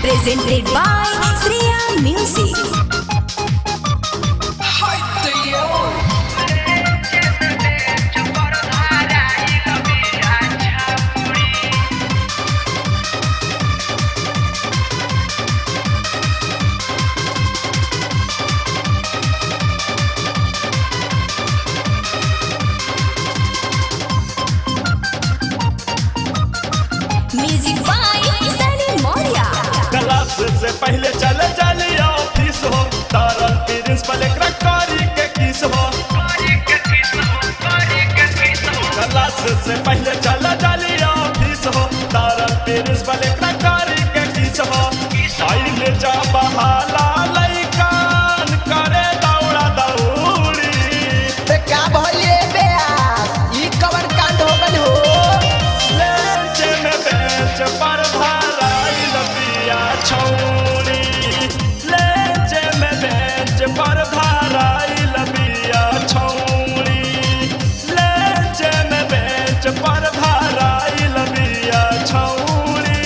Presented by Sriya Music. Music by Sunny Moria. Class से पहले चले चली ऑफिस हो तारल प्रिंसिपल कारी के किस हो क्लास से पहले चले चली ऑफिस हो तारल प्रिंसिपल कारी के किस हो आइले जा बहाला लइकान करे दौड़ा दौड़ी क्या भइले बेयास ई कवन कांड हो गइल हो लेंच में बेंच पर भराइल बिया छौरी लेंच में बेंच पर भराइल बिया छौरी लेंच में बेंच पर भराइल बिया छौरी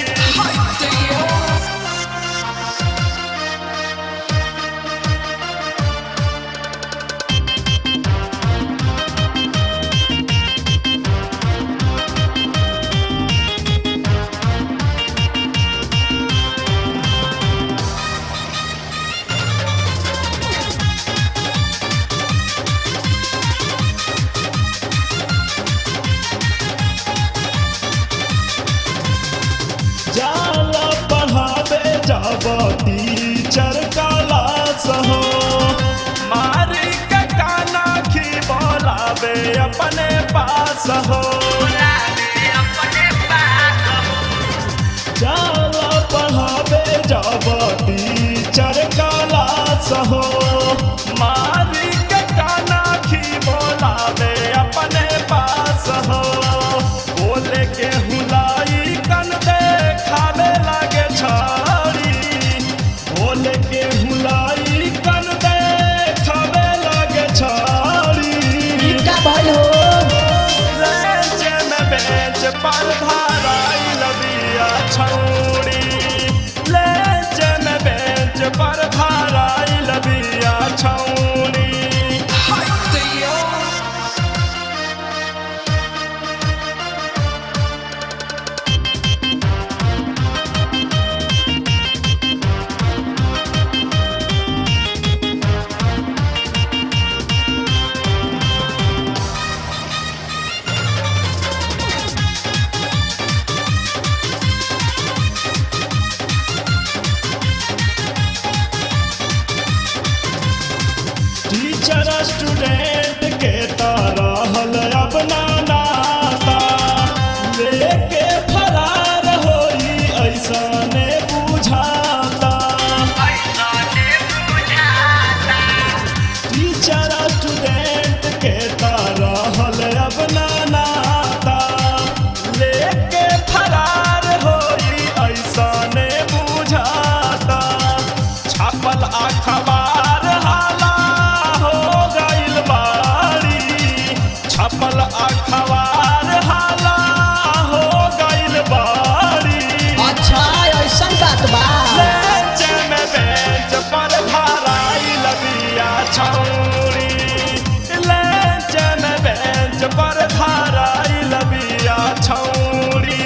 जाला पढ़ावे जब टीचर क्लास हो मारी के काना खी बोलावे अपने पास हो जाला पढ़ावे जब टीचर क्लास हो मारी के काना खी बोलावे अपने पास हो बोले के हुलाई कन देखावे लागे छाड़ी बोले के हुलाई कन देखावे लागे छाड़ी ई का भइल हो लेंच में बेंच पर भराइल बिया छौरी लेंच में बेंच पर भराइल बिया छौरी टीचर स्टूडेंट के तरहल अपना नाता लेके फरार होई ऐसने बुझाता टीचर स्टूडेंट के तरहल अपना नाता लेके फरार होई ऐसने बुझाता छापल अखबार हाला हो गइल बाड़ी छपल अखबार हाला हो गइल बाड़ी अच्छा ऐसन बात बा लेंच में बेंच पर भराइल बिया छौरी लेंच में बेंच पर भराइल बिया छौरी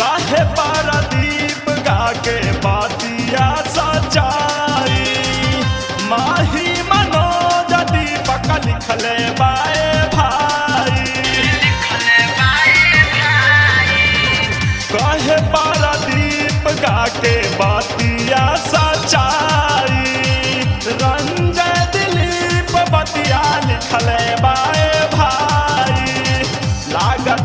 काहे पारादीप गाके बातिया सचाई माही मनोज दीपक लिखले बाए भाई काहे पारादीप गाके बातिया सचाई रंजय दिलीप बतिया लिखले बाए भाई लागत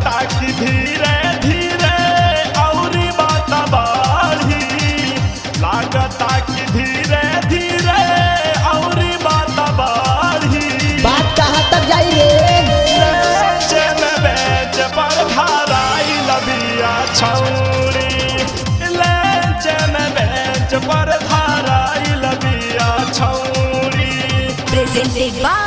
छौरी लंच में बेंच पर धाराइल बिया छौरी Presented by